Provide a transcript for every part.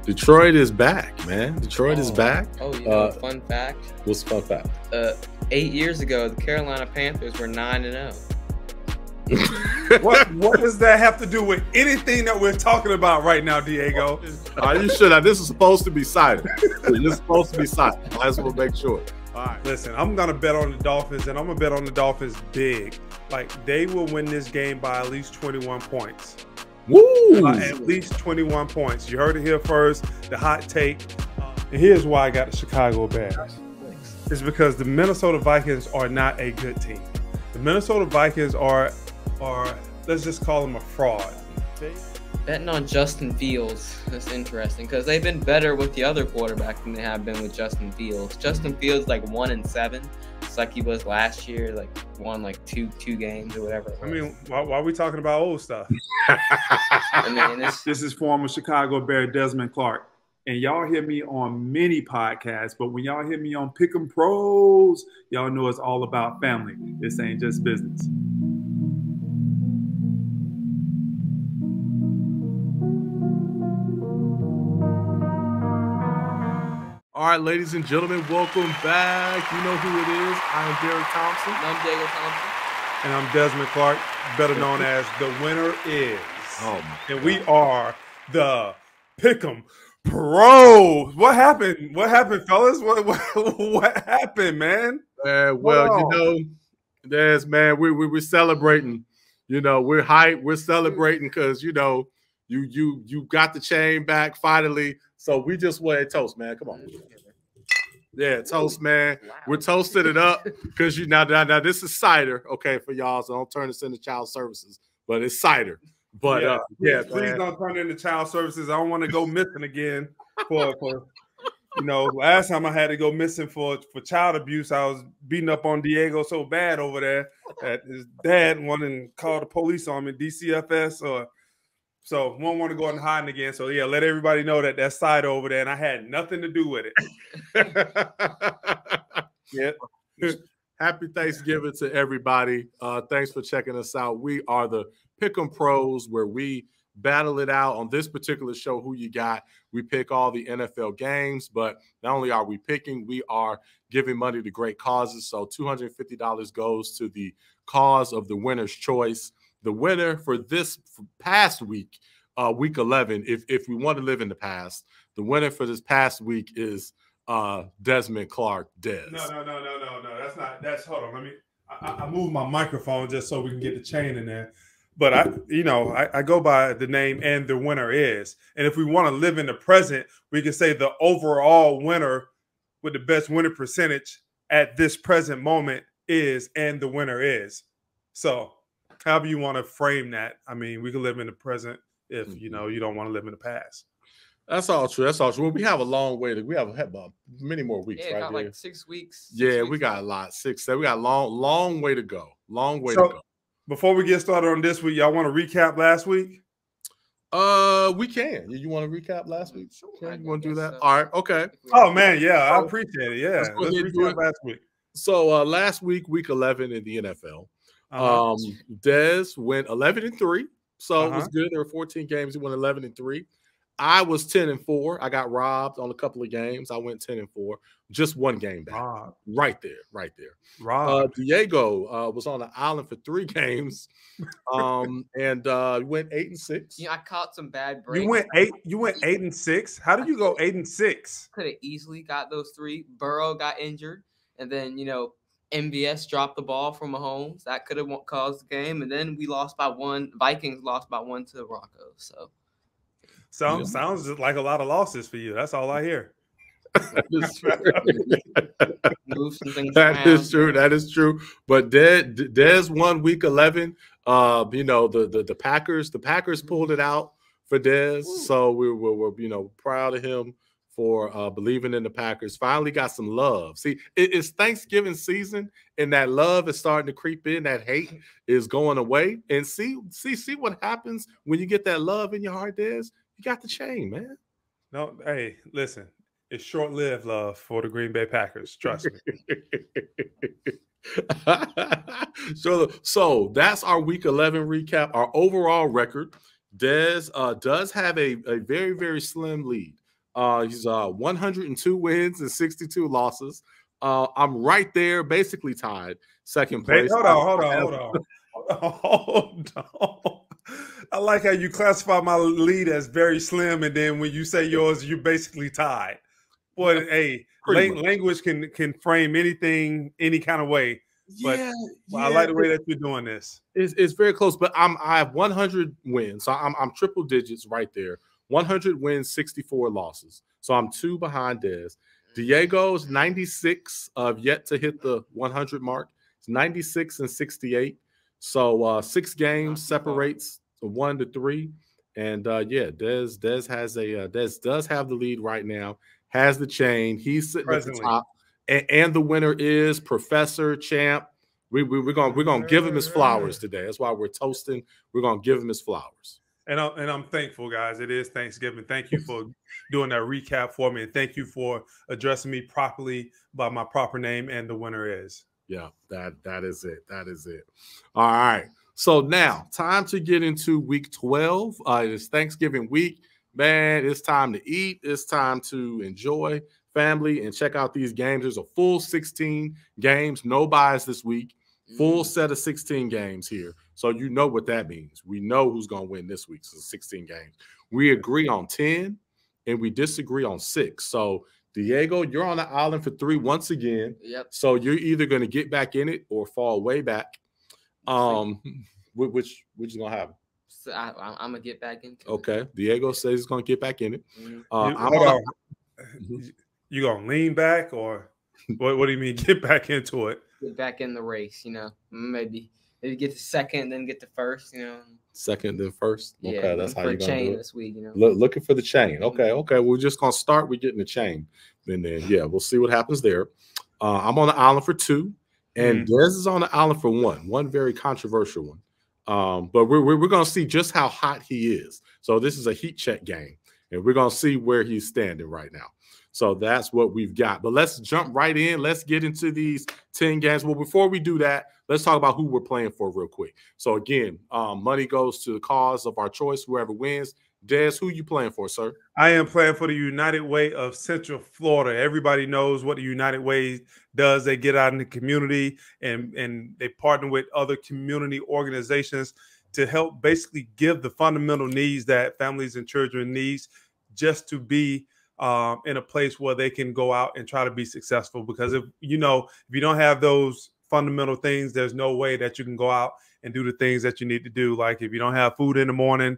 Detroit is back, man. Detroit is back. Oh, you know, fun fact. What's the fun fact? 8 years ago, the Carolina Panthers were 9-0. What does that have to do with anything that we're talking about right now, Diego? Are you sure? This is supposed to be cited. This is supposed to be cited. I just want to make sure. All right, listen, I'm going to bet on the Dolphins, and I'm going to bet on the Dolphins big. Like, they will win this game by at least 21 points. Woo! At least 21 points. You heard it here first, the hot take. And here's why I got the Chicago Bears. It's because the Minnesota Vikings are not a good team. The Minnesota Vikings are let's just call them a fraud. Betting on Justin Fields is interesting because they've been better with the other quarterback than they have been with Justin Fields. Justin Fields like 1-7. It's like he was last year, like won like two games or whatever. I mean, why are we talking about old stuff? I mean, this is former Chicago Bear Desmond Clark. And y'all hear me on many podcasts, but when y'all hear me on Pick'em Pros, y'all know it's all about family. This ain't just business. All right, ladies and gentlemen, welcome back. You know who it is. I am Derrick Thompson. I'm Diego Thompson. And I'm Desmond Clark, better known as The Winner Is. Oh, my And we are the Pick'em Pros. What happened? What happened, fellas? What happened, man? Well, you know, there's man, we're celebrating. You know, we're hyped. We're celebrating because you know you got the chain back finally. So we just want a toast, man. Come on. Yeah, toast, man. We're toasting it up because you now this is cider, okay, for y'all. So don't turn this into child services, but it's cider. But please don't turn into child services. I don't want to go missing again for you know, last time I had to go missing for child abuse. I was beating up on Diego so bad over there that his dad wanted to call the police on me, DCFS or. So won't want to go and hiding again. So yeah, let everybody know that that's cider over there, and I had nothing to do with it. Yeah. Happy Thanksgiving to everybody. Thanks for checking us out. We are the Pick'em Pros, where we battle it out on this particular show. Who you got? We pick all the NFL games, but not only are we picking, we are giving money to great causes. So $250 goes to the cause of the winner's choice. The winner for this past week, week 11, if we want to live in the past, the winner for this past week is Desmond Clark, Des. No. That's hold on. I moved my microphone just so we can get the chain in there. But I go by the name and the winner is. And if we want to live in the present, we can say the overall winner with the best winner percentage at this present moment is, and the winner is. So however you want to frame that. I mean, we can live in the present if, you know, you don't want to live in the past. That's all true. That's all true. Well, we have a long way to. We have many more weeks. Yeah, right? got like 6 weeks. Yeah, we got a lot. 6, 7. We got a long way to go. Long way to go. Before we get started on this week, y'all want to recap last week? We can. You want to recap last week? Sure. You want to do that? All right. Okay. Oh man, yeah, I appreciate it. Yeah, let's recap last week. So last week, week 11 in the NFL. Des went 11-3, so it was good. There were 14 games. He went 11-3. I was 10-4. I got robbed on a couple of games. I went 10-4. Just one game back. Right there. Diego was on the island for 3 games, and went 8-6. Yeah, I caught some bad breaks. You went 8-6. How did you go 8-6? Could have easily got those 3. Burrow got injured, and then MVS dropped the ball from Mahomes. That could have caused the game. And then we lost by 1. Vikings lost by 1 to the Broncos. Sounds just like a lot of losses for you. That's all I hear. Move some things That is true. That is true. But Des won week 11. The Packers pulled it out for Des. Ooh. So we're proud of him for believing in the Packers. Finally got some love. See, it's Thanksgiving season, and that love is starting to creep in. That hate is going away. And see what happens when you get that love in your heart, Des? You got the chain, man. No, hey, listen. It's short-lived love for the Green Bay Packers. Trust me. So that's our Week 11 recap. Our overall record. Des does have a very, very slim lead. He's 102 wins and 62 losses. I'm right there, basically tied second place. Hold on. I like how you classify my lead as very slim, and then when you say yours, you're basically tied. Boy, hey, language can frame anything any kind of way. But I like the way that you're doing this. It's very close, but I have 100 wins, so I'm triple digits right there. 100 wins, 64 losses. So I'm 2 behind Dez. Diego's 96 yet to hit the 100 mark. It's 96 and 68. So 6 games separates 1 to 3. And Dez does have the lead right now. Has the chain. He's sitting at the top. And the winner is Professor Champ. We're gonna give him his flowers today. That's why we're toasting. We're gonna give him his flowers. And I'm thankful, guys. It is Thanksgiving. Thank you for doing that recap for me, and thank you for addressing me properly by my proper name. And the winner is. Yeah, that is it. That is it. All right. So now, time to get into week 12. It's Thanksgiving week. Man, it's time to eat. It's time to enjoy family and check out these games. There's a full 16 games, no buys this week. Full set of 16 games here. So you know what that means. We know who's going to win this week. So 16 games. We agree on 10 and we disagree on 6. So Diego, you're on the island for 3 once again. Yep. So you're either going to get back in it or fall way back. Which is going to happen? So I'm going to get back into it. Okay. Diego says he's going to get back in it. You going to lean back, or what do you mean get back into it? Get back in the race, maybe get to second, then get to first, Second, then first. Okay, yeah, that's how you're gonna chain do it. This week, Looking for the chain. Okay. We're just gonna start with getting the chain, and then we'll see what happens there. I'm on the island for 2, and Dez is on the island for 1. One very controversial one. But we're gonna see just how hot he is. So this is a heat check game, and we're gonna see where he's standing right now. So that's what we've got. But let's jump right in. Let's get into these 10 games. Well, before we do that, let's talk about who we're playing for real quick. So, again, money goes to the cause of our choice, whoever wins. Des, who you playing for, sir? I am playing for the United Way of Central Florida. Everybody knows what the United Way does. They get out in the community and they partner with other community organizations to help basically give the fundamental needs that families and children need just to be in a place where they can go out and try to be successful. Because if you don't have those fundamental things, there's no way that you can go out and do the things that you need to do. Like if you don't have food in the morning,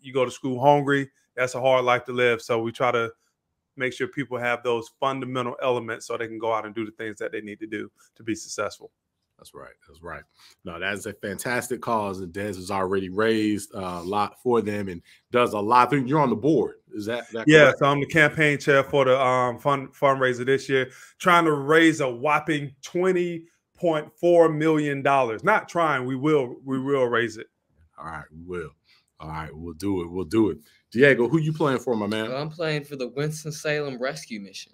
you go to school hungry, that's a hard life to live. So we try to make sure people have those fundamental elements so they can go out and do the things that they need to do to be successful. That's right. That's right. No, that's a fantastic cause. And Des has already raised a lot for them and does a lot. You're on the board. Is that yeah, correct? So I'm the campaign chair for the fundraiser this year, trying to raise a whopping $20.4 million. Not trying, we will raise it. All right, we will. All right, we'll do it. We'll do it. Diego, who you playing for, my man? Well, I'm playing for the Winston-Salem Rescue Mission.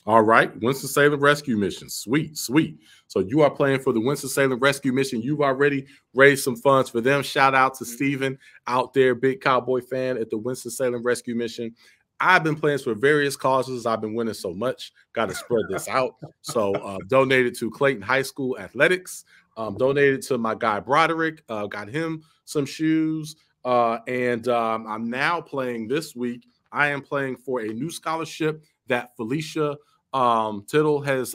All right, Winston-Salem Rescue Mission. Sweet, sweet. So you are playing for the Winston-Salem Rescue Mission. You've already raised some funds for them. Shout out to Steven out there, big Cowboy fan at the Winston-Salem Rescue Mission. I've been playing for various causes. I've been winning so much. Got to spread this out. So donated to Clayton High School Athletics. Donated to my guy Broderick. Got him some shoes. And I'm now playing this week. I am playing for a new scholarship that Felicia Tittle has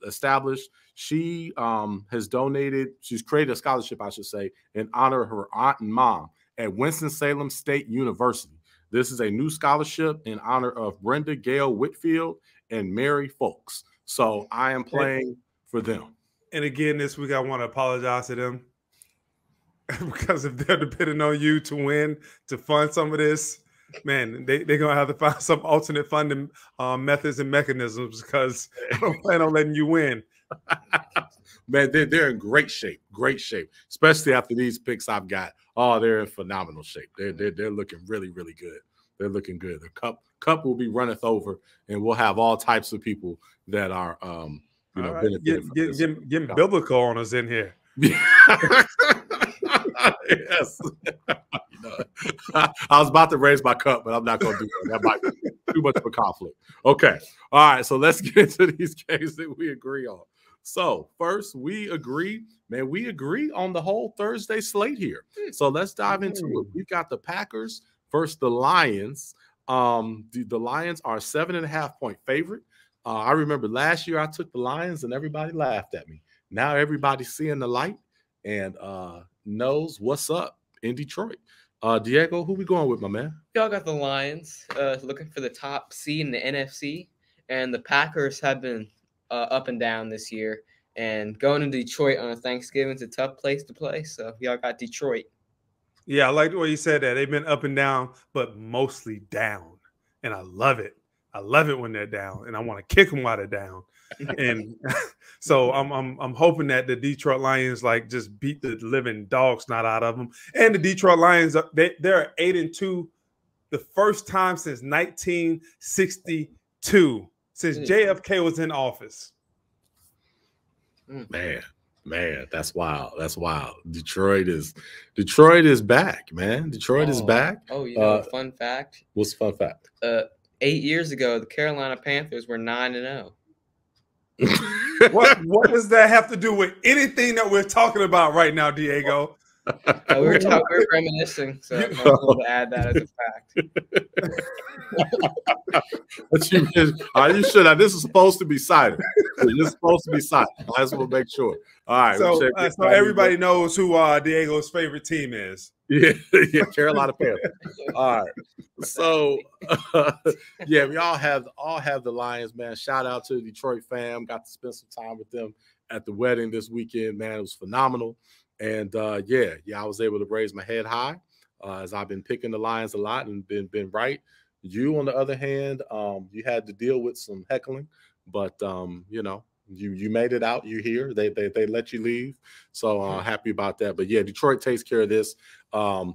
established. She has donated, she's created a scholarship, I should say, in honor of her aunt and mom at Winston-Salem State University. This is a new scholarship in honor of Brenda Gale Whitfield and Mary Folks. So I am playing for them. And again, this week I want to apologize to them because if they're depending on you to win, to fund some of this, man, they're going to have to find some alternate funding methods and mechanisms because I don't plan on letting you win. Man, they're in great shape, especially after these picks I've got. Oh, they're in phenomenal shape. They're looking really, really good. They're looking good. The cup will be runneth over, and we'll have all types of people that are, benefiting. Getting biblical on us in here. Yes. I was about to raise my cup, but I'm not going to do that. That might be too much of a conflict. Okay. All right. So let's get into these games that we agree on. So first, we agree on the whole Thursday slate here. So let's dive into it. We've got the Packers versus the Lions. The Lions are 7.5-point favorite. I remember last year I took the Lions and everybody laughed at me. Now everybody's seeing the light and knows what's up in Detroit. Diego, who we going with, my man? Y'all got the Lions looking for the top seed in the NFC, and the Packers have been up and down this year. And going to Detroit on Thanksgiving is a tough place to play, so y'all got Detroit. Yeah, I like the way you said that. They've been up and down, but mostly down, and I love it. I love it when they're down, and I want to kick them while they're down. And so I'm hoping that the Detroit Lions just beat the living dog snot out of them. And the Detroit Lions, they're 8-2, the first time since 1962, since JFK was in office. Man, that's wild. That's wild. Detroit is back, man. Detroit is back. Oh, you know, fun fact. What's the fun fact? 8 years ago, the Carolina Panthers were 9-0. What does that have to do with anything that we're talking about right now, Diego? We're reminiscing, so I'm going to add that as a fact. You should have. This is supposed to be cited. This is supposed to be cited. I just want to make sure. All right. So everybody knows who Diego's favorite team is. Yeah, Carolina Panthers. All right. So, we all have the Lions, man. Shout out to the Detroit fam. Got to spend some time with them at the wedding this weekend, man. It was phenomenal. And I was able to raise my head high as I've been picking the Lions a lot and been right. You, on the other hand, you had to deal with some heckling, but you made it out. You're here. They let you leave, so happy about that. But yeah, Detroit takes care of this. They're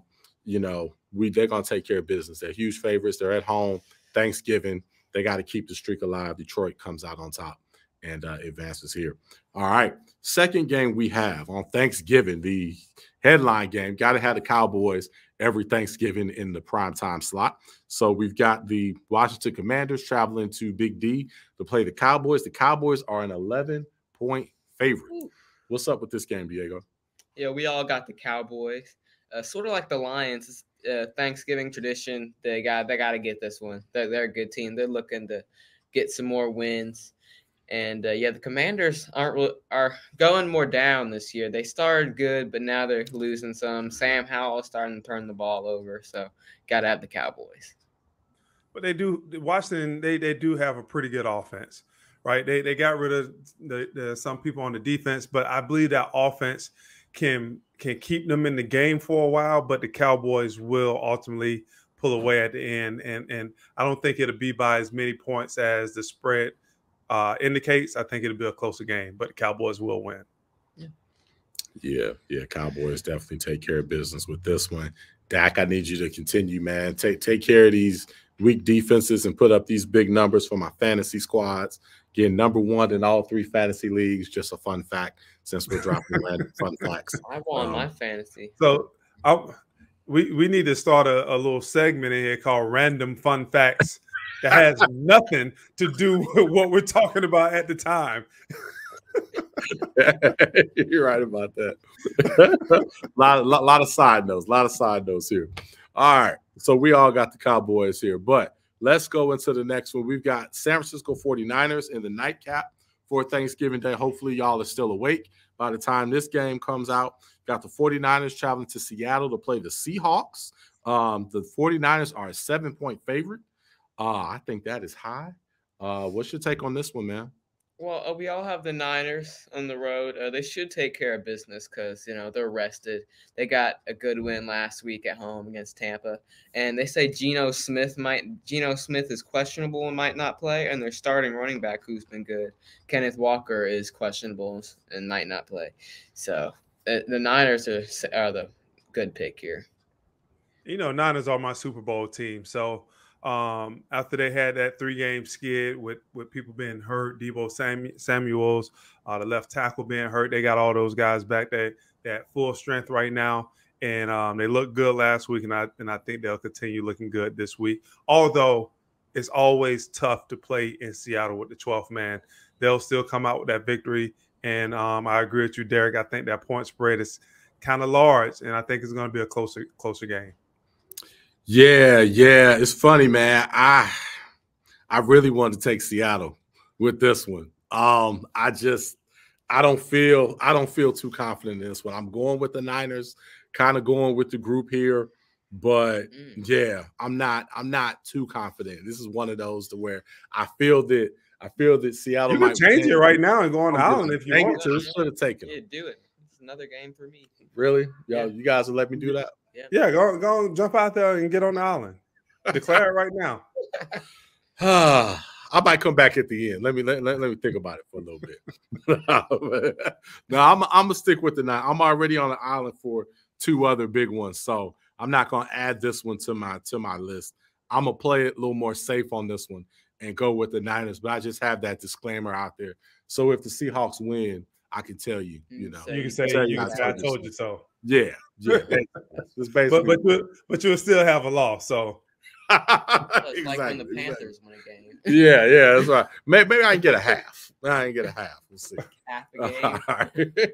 gonna take care of business. They're huge favorites. They're at home. Thanksgiving, they got to keep the streak alive. Detroit comes out on top and advances here. All right, second game we have on Thanksgiving, the headline game. Got to have the Cowboys every Thanksgiving in the primetime slot. So we've got the Washington Commanders traveling to Big D to play the Cowboys. The Cowboys are an 11-point favorite. Ooh. What's up with this game, Diego? Yeah, we all got the Cowboys. Sort of like the Lions, Thanksgiving tradition. They got to get this one. They're a good team. They're looking to get some more wins. And the Commanders are going more down this year. They started good, but now they're losing some. Sam Howell's starting to turn the ball over, so got to have the Cowboys. But they do. Washington, they do have a pretty good offense, right? They got rid of some people on the defense, but I believe that offense can keep them in the game for a while. But the Cowboys will ultimately pull away at the end, and I don't think it'll be by as many points as the spread indicates. I think it'll be a closer game, but the Cowboys will win. Yeah. Cowboys definitely take care of business with this one. Dak, I need you to continue, man. Take care of these weak defenses and put up these big numbers for my fantasy squads. Getting number one in all three fantasy leagues. Just a fun fact since we're dropping random fun facts. I won my fantasy. So we need to start a little segment in here called Random Fun Facts. That has nothing to do with what we're talking about at the time. You're right about that. lot of side notes here. All right, so we all got the Cowboys here, but let's go into the next one. We've got San Francisco 49ers in the nightcap for Thanksgiving Day. Hopefully y'all are still awake by the time this game comes out. Got the 49ers traveling to Seattle to play the Seahawks. The 49ers are a 7-point favorite. I think that is high. What's your take on this one, man? Well, we all have the Niners on the road. They should take care of business because, they're rested. They got a good win last week at home against Tampa. And they say Geno Smith is questionable and might not play, and their starting running back, who's been good, Kenneth Walker, is questionable and might not play. So the Niners are the good pick here. Niners are my Super Bowl team. So after they had that 3-game skid with people being hurt, Deebo Samuels, the left tackle being hurt, they got all those guys back. They at full strength right now. and they looked good last week, and I think they'll continue looking good this week. Although it's always tough to play in Seattle with the 12th man, they'll still come out with that victory. And I agree with you, Derrick. I think that point spread is kind of large, and I think it's going to be a closer game. Yeah, it's funny, man. I really wanted to take Seattle with this one. I don't feel too confident in this one. I'm going with the Niners, kind of going with the group here, but yeah, I'm not too confident. This is one of those to where I feel that Seattle you can might change it right now and go on the island if you want to. Should have taken. Yeah, do it. It's another game for me. Really? Yeah, you guys will let me do that? Yeah, go jump out there and get on the island. Declare it right now. I might come back at the end. Let me think about it for a little bit. No, I'm gonna stick with the 9. I'm already on the island for 2 other big ones, so I'm not gonna add this one to my list. I'm gonna play it a little more safe on this one and go with the Niners. But I just have that disclaimer out there. So if the Seahawks win, I can tell you, you know, you can say I told you so. Yeah. It's basically, but you'll still have a loss. So it's like when the Panthers win a game. Yeah, that's right. Maybe I can get a half. I can get a half. We'll see. Half a game.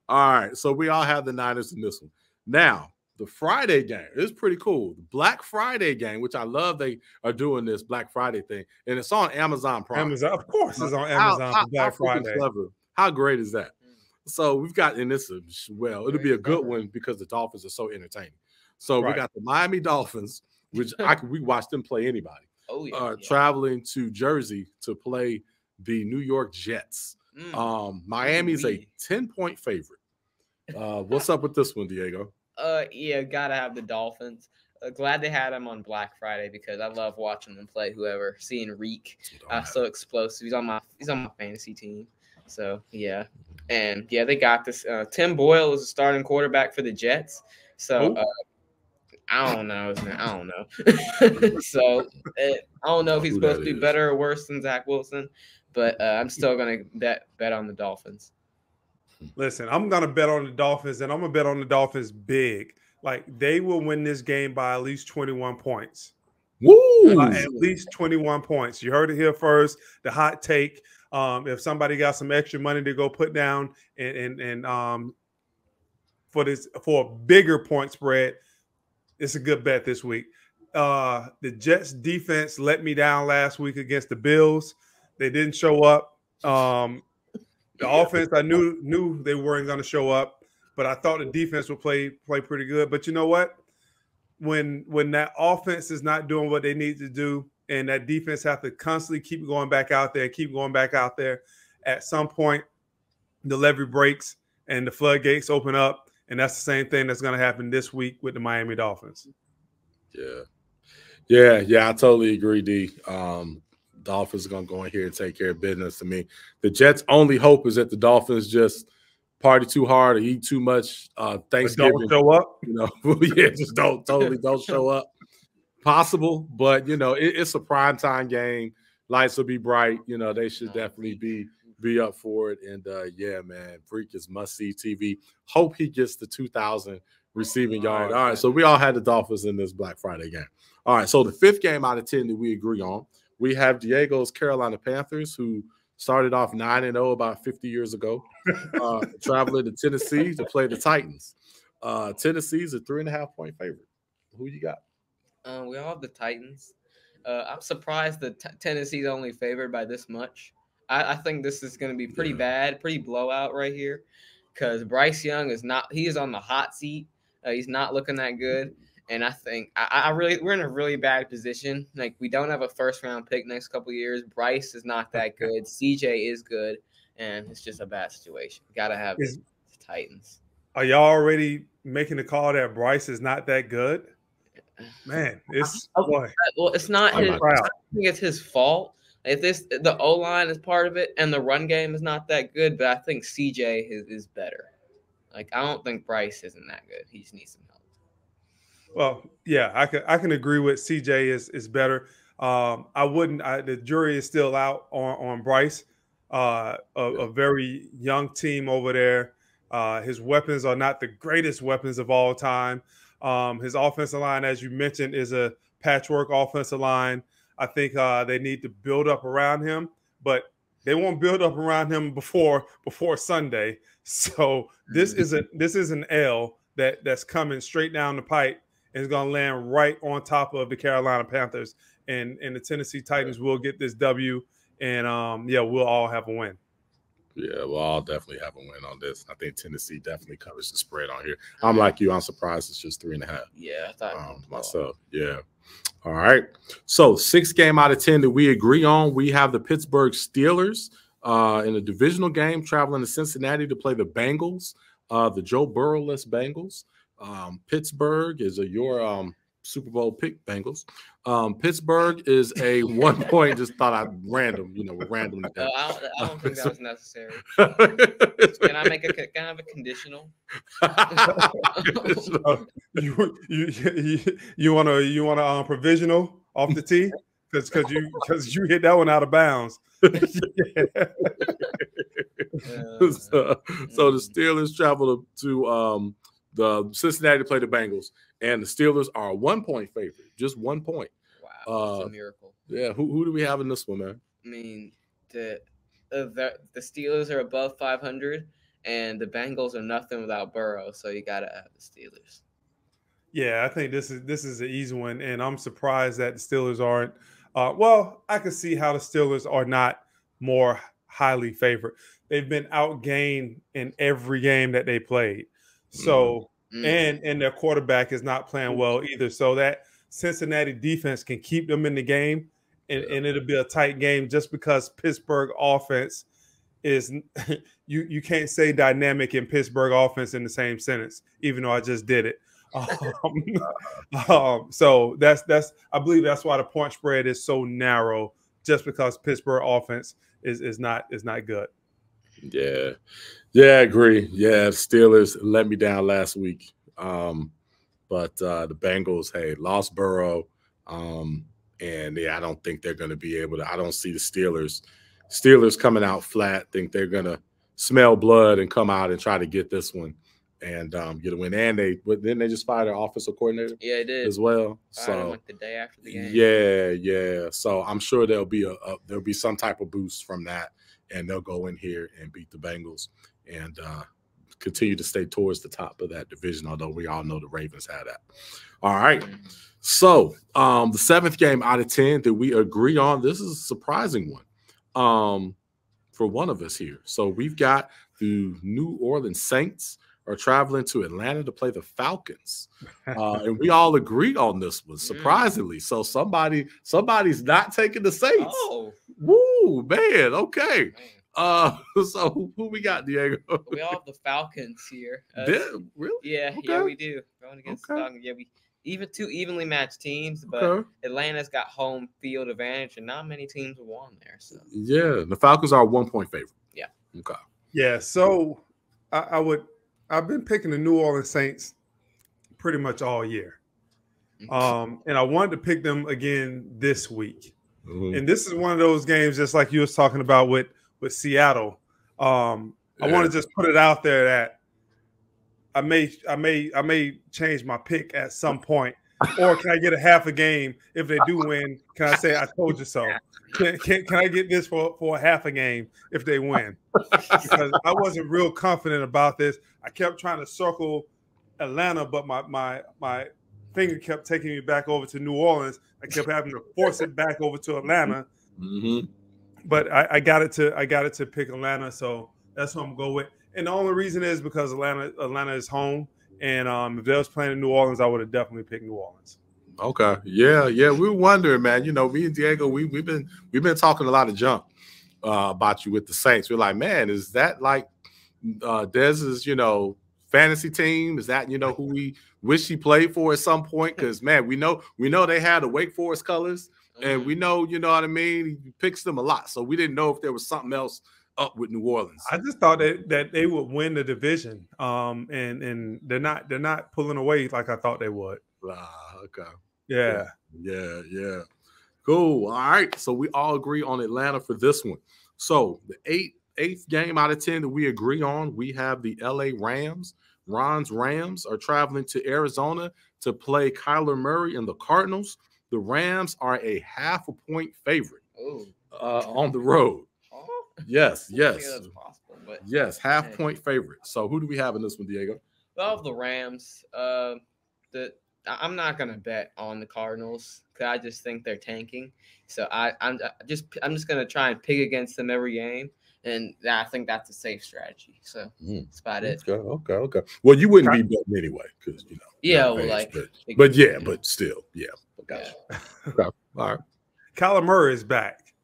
All right. So we all have the Niners in this one. Now, the Friday game is pretty cool. The Black Friday game, which I love, they are doing this Black Friday thing, and it's on Amazon Prime. Amazon, of course, it's on Amazon for Black Friday. Clever. How great is that? So we've got in this, well, it'll be a good one because the Dolphins are so entertaining. So we got the Miami Dolphins, which we watch them play anybody. Traveling to Jersey to play the New York Jets. Miami's a 10-point favorite. What's up with this one, Diego? Yeah, gotta have the Dolphins. Glad they had him on Black Friday because I love watching them play. Seeing Reek, so explosive. He's on my fantasy team. So yeah, and yeah, they got this. Tim Boyle is a starting quarterback for the Jets. So I don't know. So I don't know if he's supposed to be better or worse than Zach Wilson, but I'm still gonna bet on the Dolphins. Listen, I'm going to bet on the Dolphins, and I'm going to bet on the Dolphins big. Like, they will win this game by at least 21 points. Woo! At least 21 points. You heard it here first, the hot take. If somebody got some extra money to go put down and for a bigger point spread, it's a good bet this week. The Jets defense let me down last week against the Bills. They didn't show up. The offense, I knew they weren't going to show up, but I thought the defense would play pretty good. But you know what? When that offense is not doing what they need to do, and that defense have to constantly keep going back out there, at some point the levee breaks and the floodgates open up, and that's the same thing that's going to happen this week with the Miami Dolphins. Yeah, I totally agree, D. Dolphins are going to go in here and take care of business. I mean, the Jets' only hope is that the Dolphins just party too hard or eat too much Thanksgiving. Don't show up. You know, just don't show up. Possible, but, you know, it's a primetime game. Lights will be bright. You know, they should definitely be up for it. And, yeah, man, Freak is must-see TV. Hope he gets the 2,000 receiving yard. All right, so we all had the Dolphins in this Black Friday game. All right, so the 5th game out of 10 that we agree on, we have Diego's Carolina Panthers, who started off 9-0 about 50 years ago, traveling to Tennessee to play the Titans. Tennessee's a 3.5-point favorite. Who you got? We all have the Titans. I'm surprised that Tennessee's only favored by this much. I think this is going to be pretty bad, pretty blowout right here, because Bryce Young he is on the hot seat. He's not looking that good. And I think we're in a really bad position. Like, we don't have a first-round pick next couple of years. Bryce is not that good. CJ is good, and it's just a bad situation. Got to have the Titans. Are y'all already making the call that Bryce is not that good? Man, it's well, it's not. I think it's his fault. If the O-line is part of it, and the run game is not that good, but I think CJ is better. Like, I don't think Bryce isn't that good. He just needs some help. Well, yeah, I can agree with CJ is better. The jury is still out on Bryce. A very young team over there, His weapons are not the greatest weapons of all time. His offensive line, as you mentioned, is a patchwork offensive line. I think they need to build up around him, but they won't build up around him before Sunday. So this is an L that's coming straight down the pipe and is going to land right on top of the Carolina Panthers, and the Tennessee Titans will get this W, and we'll all have a win. Yeah, we'll all definitely have a win on this. I think Tennessee definitely covers the spread on here. I'm like you. I'm surprised it's just 3.5. Yeah, I thought myself. Yeah. All right. So 6 game out of 10 that we agree on. We have the Pittsburgh Steelers in a divisional game traveling to Cincinnati to play the Bengals, the Joe Burrow-less Bengals. Pittsburgh is your Super Bowl pick, Bengals. Pittsburgh is a 1 point. Just thought I'd random. I don't think that was necessary. Can I have a conditional? You want a provisional off the tee because you hit that one out of bounds. So the Steelers travel to the Cincinnati to play the Bengals, and the Steelers are a 1 point favorite, just 1 point. Wow, that's a miracle. Yeah, who do we have in this one, man? I mean, the Steelers are above 500, and the Bengals are nothing without Burrow, so you gotta have the Steelers. Yeah, I think this is an easy one, and I'm surprised that the Steelers aren't. Well, I can see how the Steelers are not more highly favored. They've been outgained in every game that they played. So, and their quarterback is not playing well either. So that Cincinnati defense can keep them in the game, and it'll be a tight game just because Pittsburgh offense is you can't say dynamic in Pittsburgh offense in the same sentence, even though I just did it. So that's I believe that's why the point spread is so narrow, just because Pittsburgh offense is not good. Yeah, I agree. Yeah, the Steelers let me down last week. But the Bengals, lost Burrow. And I don't think they're going to be able to. I don't see the Steelers coming out flat. Think they're going to smell blood and come out and try to get this one and get a win. And didn't they just fire their offensive coordinator? Yeah, they did as well. So like the day after the game. Yeah. So I'm sure there'll be some type of boost from that, and they'll go in here and beat the Bengals and continue to stay towards the top of that division, although we all know the Ravens had that. All right. So the 7th game out of 10 that we agree on, this is a surprising one for one of us here. So we've got the New Orleans Saints are traveling to Atlanta to play the Falcons. And we all agree on this one, surprisingly. So somebody's not taking the Saints. Oh. Woo, man. Okay. So who we got, Diego? We all have the Falcons here. Really? Yeah, okay. Yeah, we do. Going against the Falcons. Yeah, two evenly matched teams, but Atlanta's got home field advantage, and not many teams have won there. So yeah, the Falcons are a 1 point favorite. Yeah. Okay. Yeah. So I've been picking the New Orleans Saints pretty much all year, and I wanted to pick them again this week. And this is one of those games, just like you was talking about with Seattle. I want to just put it out there that I may change my pick at some point, or can I get a half a game if they do win? Can I say I told you so? Can I get this for a half a game if they win? Because I wasn't real confident about this. I kept trying to circle Atlanta, but my finger kept taking me back over to New Orleans. I kept having to force it back over to Atlanta. But I got it to pick Atlanta, so that's what I'm going to go with. And the only reason is because Atlanta is home, and if they was playing in New Orleans, I would have definitely picked New Orleans. Okay, yeah. We were wondering, man. Me and Diego, we've been talking a lot of junk about you with the Saints. We're like, man, is that like Dez's fantasy team? Is that who we wish he played for at some point? Because man, we know they had the Wake Forest colors. And we know, you know what I mean? He picks them a lot. So we didn't know if there was something else up with New Orleans. I just thought that they would win the division. And they're not pulling away like I thought they would. Okay. Yeah. Cool. All right. So we all agree on Atlanta for this one. So the eighth game out of 10 that we agree on. We have the LA Rams. Ron's Rams are traveling to Arizona to play Kyler Murray and the Cardinals. The Rams are a half-a-point favorite on the road. Yes. That's possible, but yes, half-point favorite. So who do we have in this one, Diego? Well, the Rams. I'm not gonna bet on the Cardinals because I just think they're tanking. So I'm just gonna try and pick against them every game, and I think that's a safe strategy. So that's about it. Okay. Well, you wouldn't be betting anyway because but still, yeah. Okay. Okay. All right. Kyler Murray is back.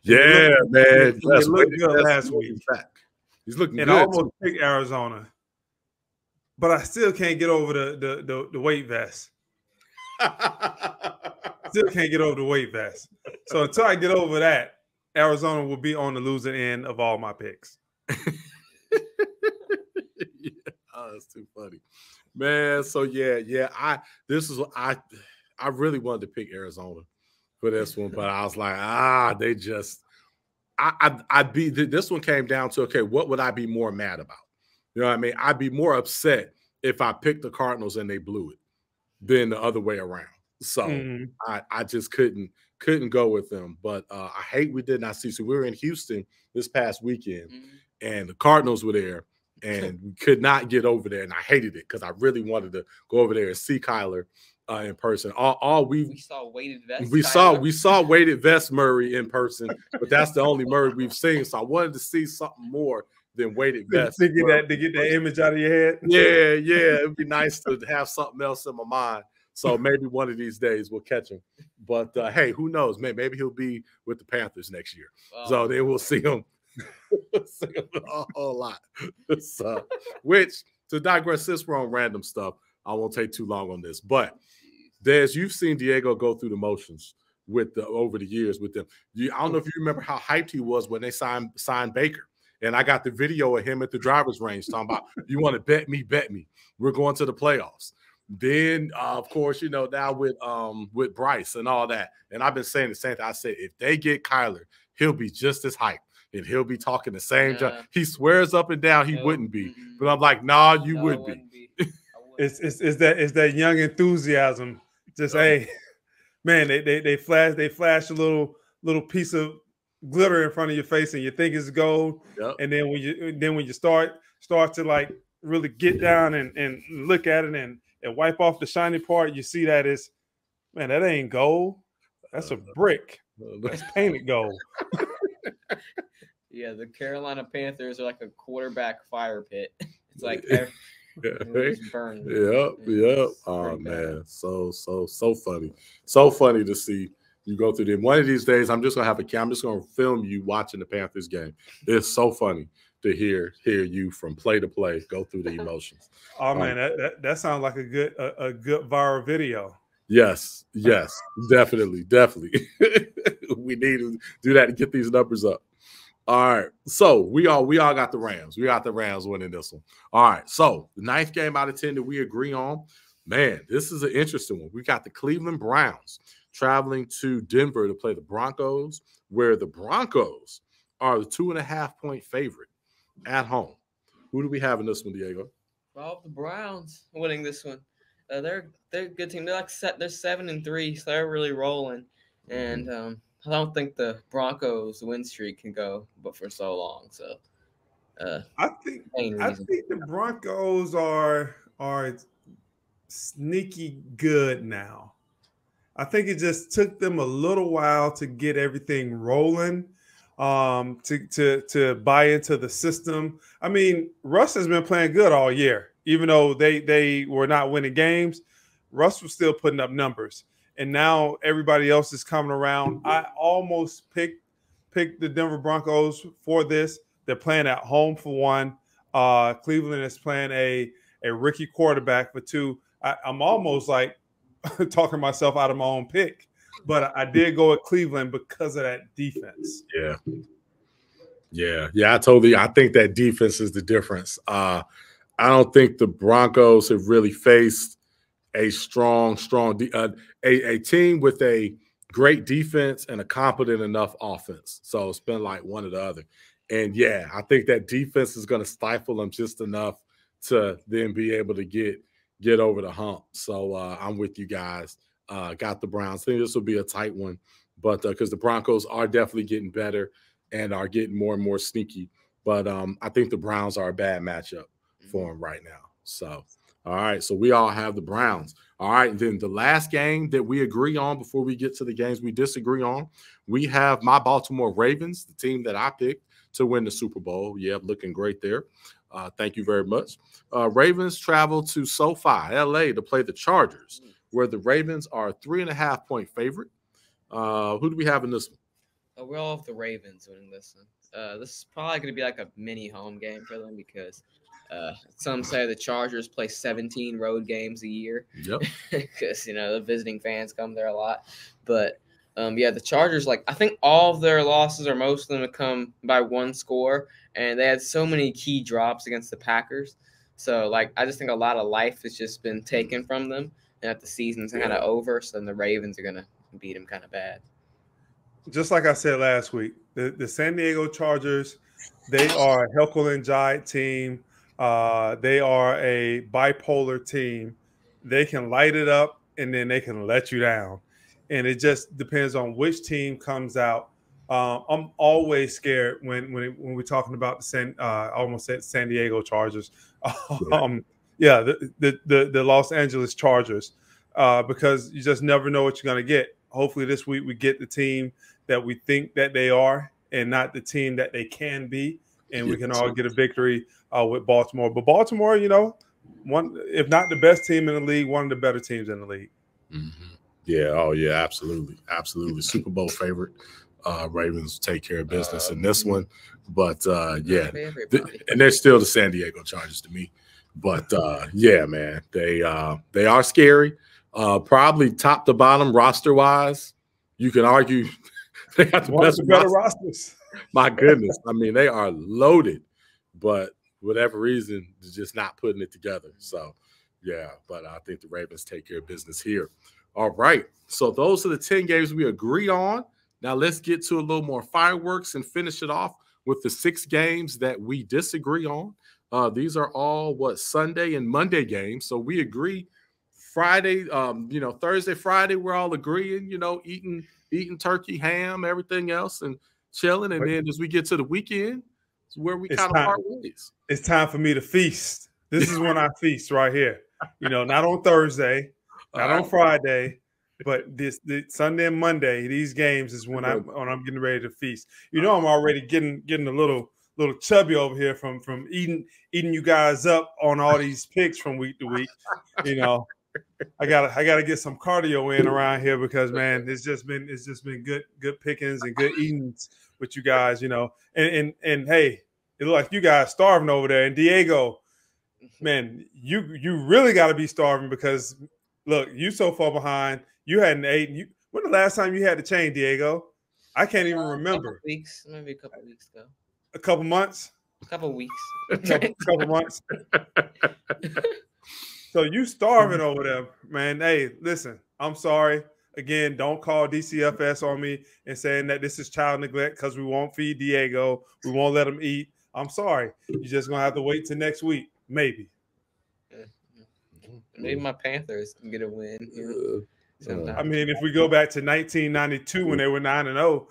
Yeah, man. He looked good last week. He's looking good. And I almost picked Arizona. But I still can't get over the weight vest. Still can't get over the weight vest. So until I get over that, Arizona will be on the losing end of all my picks. Oh, that's too funny, man. So I really wanted to pick Arizona for this one, but I was like, this one came down to, okay, what would I be more mad about? You know what I mean? I'd be more upset if I picked the Cardinals and they blew it than the other way around. So I just couldn't go with them. But I hate we did not see. So we were in Houston this past weekend, and the Cardinals were there, and we could not get over there. And I hated it because I really wanted to go over there and see Kyler in person. We saw weighted vest. We saw weighted vest Murray in person, but that's the only Murray we've seen. So I wanted to see something more than weighted vest. To get that image out of your head. Yeah. It'd be nice to have something else in my mind. So maybe one of these days we'll catch him. But hey, who knows? Maybe he'll be with the Panthers next year. So then we'll see him. A whole lot. So, which, to digress, since we're on random stuff, I won't take too long on this. But Des, you've seen Diego go through the motions over the years with them. I don't know if you remember how hyped he was when they signed Baker. And I got the video of him at the driver's range talking about, you want to bet me? We're going to the playoffs. Then, of course, now with Bryce and all that. And I've been saying the same thing. I said, if they get Kyler, he'll be just as hyped. And he'll be talking the same time. He swears up and down he wouldn't be. But I'm like, nah, you would be. It's that young enthusiasm. Just, hey, man, they flash a little piece of glitter in front of your face and you think it's gold. Yep. And then when you start to like really get down and look at it and wipe off the shiny part, you see that that ain't gold. That's a brick. That's painted gold. Yeah, the Carolina Panthers are like a quarterback fire pit. It's like burned. Yep. Oh man, so funny. So funny to see you go through them. One of these days, I'm just gonna have I'm just gonna film you watching the Panthers game. It's so funny to hear you from play to play go through the emotions. Oh man, that sounds like a good viral video. Yes, definitely. We need to do that to get these numbers up. All right, so we all got the Rams. We got the Rams winning this one. All right, so the ninth game out of 10 that we agree on. Man, this is an interesting one. We got the Cleveland Browns traveling to Denver to play the Broncos, where the Broncos are the 2.5-point favorite at home. Who do we have in this one, Diego? Well, the Browns winning this one. They're a good team. They're 7-3, so they're really rolling. And I don't think the Broncos win streak can go but for so long. So I think the Broncos are sneaky good now. I think it just took them a little while to get everything rolling, to buy into the system. I mean, Russ has been playing good all year, even though they were not winning games. Russ was still putting up numbers. And now everybody else is coming around. I almost picked the Denver Broncos for this. They're playing at home for one. Cleveland is playing a rookie quarterback for two. I'm almost like talking myself out of my own pick. But I did go with Cleveland because of that defense. Yeah. I think that defense is the difference. I don't think the Broncos have really faced a strong a team with a great defense and a competent enough offense. So it's been like one or the other. And yeah, I think that defense is going to stifle them just enough to then be able to get over the hump. So I'm with you guys. Got the Browns. I think this will be a tight one, but because the Broncos are definitely getting better and are getting more and more sneaky. But I think the Browns are a bad matchup for them right now. So, all right. So we all have the Browns. All right. And then the last game that we agree on before we get to the games we disagree on, we have my Baltimore Ravens, the team that I picked to win the Super Bowl. Yeah, looking great there. Thank you very much. Ravens travel to SoFi, LA to play the Chargers, where the Ravens are a 3.5-point favorite. Who do we have in this one? We're all of the Ravens winning this one. This is probably going to be like a mini home game for them because some say the Chargers play 17 road games a year. Yep. Because, the visiting fans come there a lot. But, the Chargers, I think all of their losses or most of them have come by one score. And they had so many key drops against the Packers. So, I just think a lot of life has just been taken from them. And that the season's kind of over. So then the Ravens are going to beat them kind of bad. Just like I said last week, the San Diego Chargers, they are a Jekyll and Hyde team. They are a bipolar team. They can light it up and then they can let you down. And it just depends on which team comes out. I'm always scared when we're talking about I almost said San Diego Chargers. The Los Angeles Chargers, because you just never know what you're going to get. Hopefully this week we get the team that we think that they are and not the team that they can be. And we can all get a victory with Baltimore. But Baltimore, one, if not the best team in the league, one of the better teams in the league. Mm-hmm. Yeah. Oh, yeah, absolutely. Absolutely. Super Bowl favorite. Ravens take care of business in this one. But, and they're still the San Diego Chargers to me. But, yeah, man, they are scary. Probably top to bottom roster-wise. You can argue they got the best rosters. My goodness. I mean, they are loaded. But whatever reason, they're just not putting it together. So, yeah, but I think the Ravens take care of business here. All right. So those are the 10 games we agree on. Now let's get to a little more fireworks and finish it off with the 6 games that we disagree on. These are all, Sunday and Monday games. So we agree Friday, Thursday, Friday, we're all agreeing, eating turkey, ham, everything else, and chilling. And then as we get to the weekend, it's where we kind of part ways. It's time for me to feast. This is when I feast right here. Not on Thursday, not on Friday, but this Sunday and Monday, these games is when I'm getting ready to feast. I'm already getting a little chubby over here from eating you guys up on all these picks from week to week. I gotta get some cardio in around here because, man, it's just been good pickings and good eatings with you guys, and hey, it looks like you guys starving over there. And Diego, man, you really got to be starving because look, you so far behind. You hadn't eaten. When the last time you had to change, Diego? I can't even remember. Weeks, maybe a couple weeks ago. A couple months. A couple weeks. couple months. So you starving over there, man. Hey, listen, I'm sorry. Again, don't call DCFS on me and saying that this is child neglect because we won't feed Diego. We won't let him eat. I'm sorry. You're just going to have to wait till next week, maybe. Maybe my Panthers can get a win. I mean, if we go back to 1992 when they were 9-0.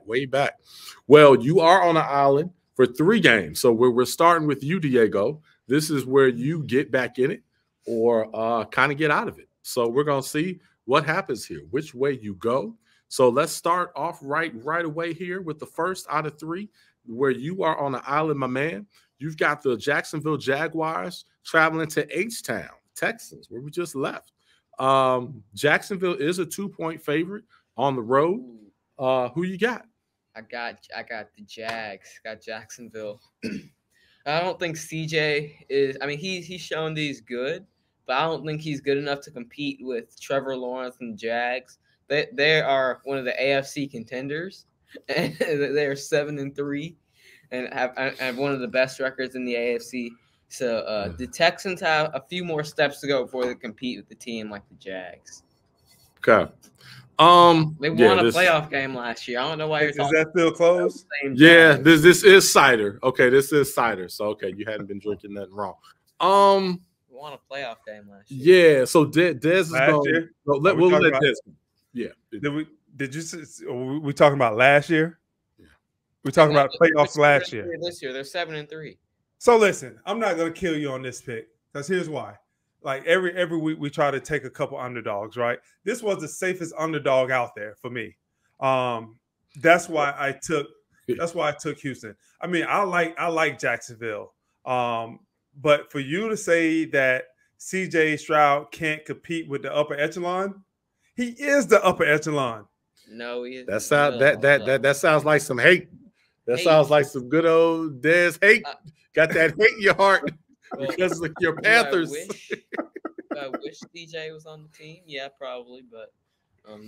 Way back. Well, you are on an island for 3 games. So we're starting with you, Diego. This is where you get back in it or kind of get out of it. So we're going to see what happens here, which way you go. So let's start off right away here with the first out of 3 where you are on an island, my man. You've got the Jacksonville Jaguars traveling to H-Town, Texans, where we just left. Jacksonville is a 2-point favorite on the road. Who you got? I got the Jags. Got Jacksonville. I don't think CJ is. I mean, he's shown these good, but I don't think he's good enough to compete with Trevor Lawrence and Jags. They are one of the AFC contenders, and they are 7-3, and have one of the best records in the AFC. So the Texans have a few more steps to go before they compete with the team like the Jags. Okay. They won a playoff game last year. I don't know why you're talking. Is that still closed? Yeah, this is cider. Okay, this is cider. So okay, you hadn't been drinking nothing wrong. We won a playoff game last year. Yeah, so Des is going. We'll let Des. Yeah. Did you? We talking about last year? Yeah. We talking about playoffs last year. This year they're 7-3. So listen, I'm not gonna kill you on this pick because here's why. Like every week we try to take a couple underdogs, right? This was the safest underdog out there for me. That's why I took Houston. I mean, I like Jacksonville. But for you to say that CJ Stroud can't compete with the upper echelon, he is the upper echelon. No, he is. That sounds like some hate. That sounds like some good old Des hate. Got that hate in your heart. Because of your Panthers. I wish DJ was on the team. Yeah, probably, but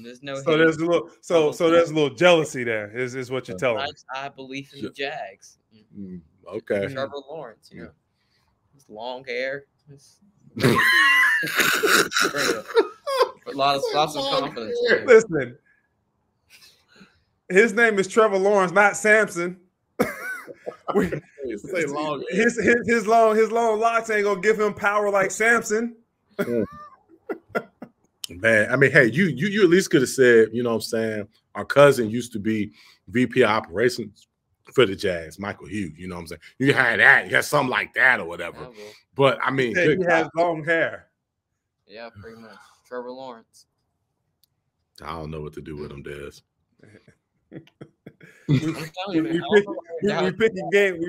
there's no. So there's a little. So there's a little jealousy there. Is what you're telling me? I believe in the Jags. Okay. Trevor Lawrence, his long hair. Lots of confidence. Listen, his name is Trevor Lawrence, not Samson. His long locks ain't gonna give him power like Samson. Man, I mean, hey, you at least could have said, you know what I'm saying, our cousin used to be VP of operations for the Jags, Michael Hughes, you know what I'm saying? You had that, you had something like that or whatever. But I mean, he has long hair. Yeah, pretty much. Trevor Lawrence. I don't know what to do with him, Des. We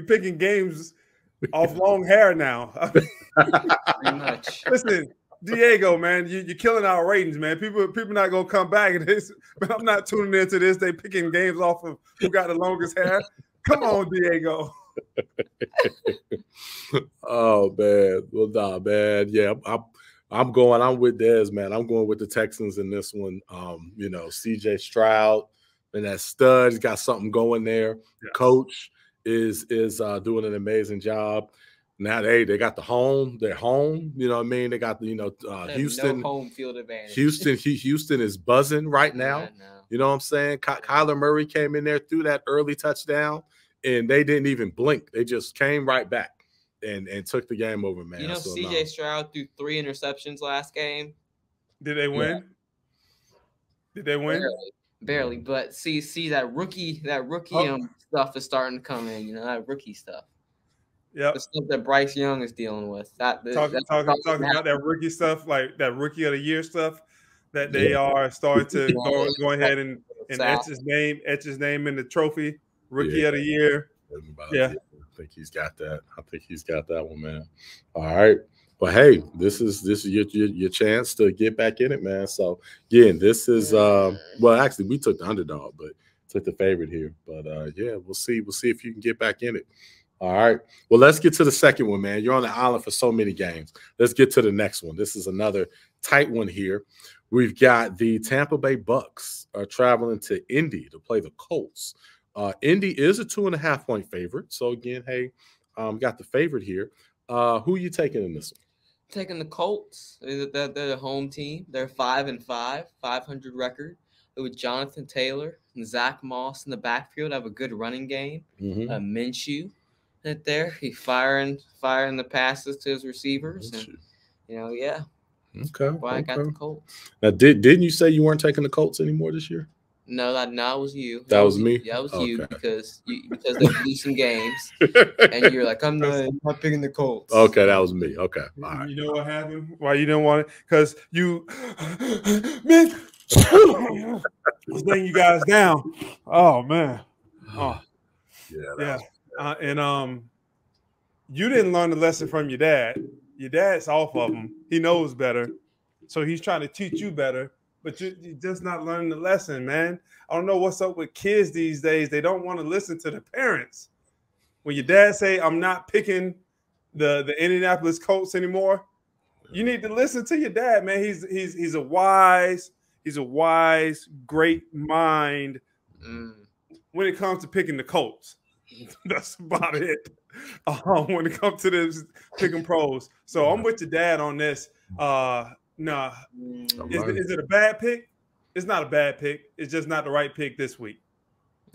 picking games off long hair now. Pretty much. Listen, Diego, man, you're killing our ratings, man. People not gonna come back and this. But I'm not tuning into this. They picking games off of who got the longest hair. Come on, Diego. Oh man, well, nah, man. Yeah, I'm with Des, man. I'm going with the Texans in this one. CJ Stroud. And that stud, he's got something going there. Yes. Coach is doing an amazing job. Now they got the home. They're home. You know what I mean? They got Houston. No home field advantage. Houston is buzzing right now. Yeah, no. You know what I'm saying? Kyler Murray came in there, threw that early touchdown, and they didn't even blink. They just came right back and took the game over, man. CJ Stroud threw 3 interceptions last game. Did they win? Yeah. Did they win? Barely, but see that rookie stuff is starting to come in. That rookie stuff. Yeah, the stuff that Bryce Young is dealing with. Talking about that rookie stuff, like that rookie of the year stuff, that they are starting to go ahead and etch his name in the trophy. Rookie of the year. Yeah, I think he's got that. I think he's got that one, man. All right. But hey, this is your chance to get back in it, man. So again, this is well, actually, we took the underdog, but took the favorite here. But yeah, we'll see if you can get back in it. All right. Well, let's get to the second one, man. You're on the island for so many games. Let's get to the next one. This is another tight one here. We've got the Tampa Bay Bucks traveling to Indy to play the Colts. Indy is a 2.5-point favorite. So again, hey, got the favorite here. Who are you taking in this one? Taking the Colts. They're the home team. They're 5-5, 500 record. With Jonathan Taylor and Zach Moss in the backfield, have a good running game. Minshew there, he firing the passes to his receivers, and yeah. Okay. Why I got the Colts. Now, didn't you say you weren't taking the Colts anymore this year? No, that was you. That was me. Yeah, that was you because they blew some games, and you're like, I'm not picking the Colts. Okay, that was me. Okay, all right. You know what happened? Why you didn't want it? Because you, man, letting you guys down. Oh man. Oh yeah. And you didn't learn the lesson from your dad. Your dad's off of him. He knows better, so he's trying to teach you better. But you're just not learning the lesson, man. I don't know what's up with kids these days. They don't want to listen to the parents. When your dad say, I'm not picking the Indianapolis Colts anymore, you need to listen to your dad, man. He's a wise, great mind when it comes to picking the Colts. That's about it. When it comes to this picking pros. So I'm with your dad on this. Nah. Is it a bad pick? It's not a bad pick. It's just not the right pick this week.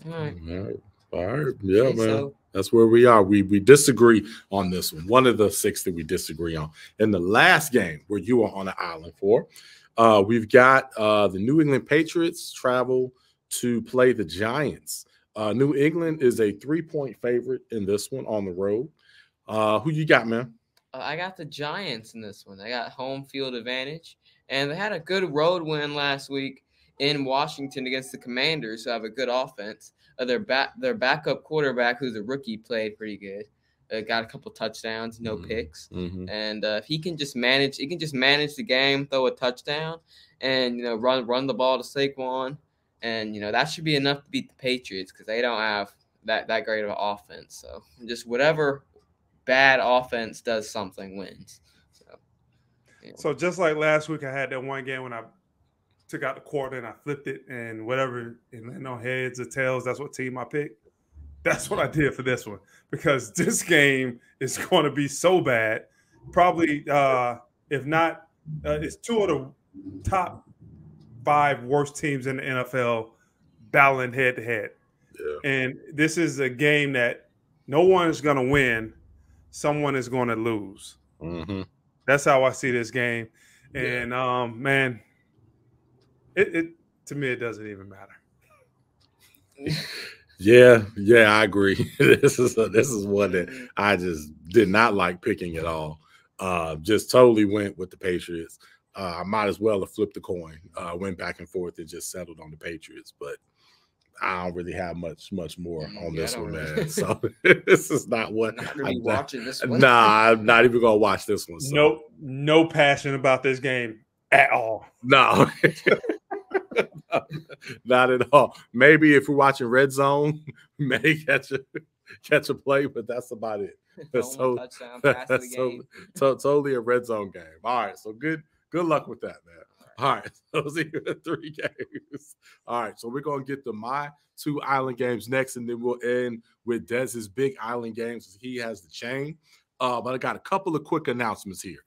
All right. All right. Yeah, man. So. That's where we are. We disagree on this one. One of the 6 that we disagree on. In the last game where you are on the island for, we've got the New England Patriots travel to play the Giants. New England is a 3-point favorite in this one on the road. Who you got, man? I got the Giants in this one. I got home field advantage, and they had a good road win last week in Washington against the Commanders, who have a good offense. Their backup quarterback, who's a rookie, played pretty good. Got a couple touchdowns, no picks, and if he can just manage the game, throw a touchdown, and run the ball to Saquon, and that should be enough to beat the Patriots because they don't have that great of an offense. So just whatever bad offense does something wins. So just like last week, I had that one game when I took out the quarter and I flipped it and whatever, and landed on heads or tails. That's what team I picked. That's what I did for this one because this game is going to be so bad. Probably, if not, it's 2 of the top 5 worst teams in the NFL battling head to head. And this is a game that no one is going to win. Someone is going to lose. That's how I see this game. And man, it to me, it doesn't even matter. Yeah, I agree. This is one that I just did not like picking at all. Just totally went with the Patriots. I might as well have flipped the coin, went back and forth and just settled on the Patriots. But I don't really have much more on this one, man. So this is not what I'm watching this one. Nah, I'm not even gonna watch this one. So. Nope, no passion about this game at all. No. Not at all. Maybe if we're watching Red Zone, may catch a play, but that's about it. That's totally a Red Zone game. All right, so good luck with that, man. All right, those are your 3 games. All right, so we're going to get to my 2 island games next, and then we'll end with Dez's big island games. He has the chain. But I got a couple of quick announcements here.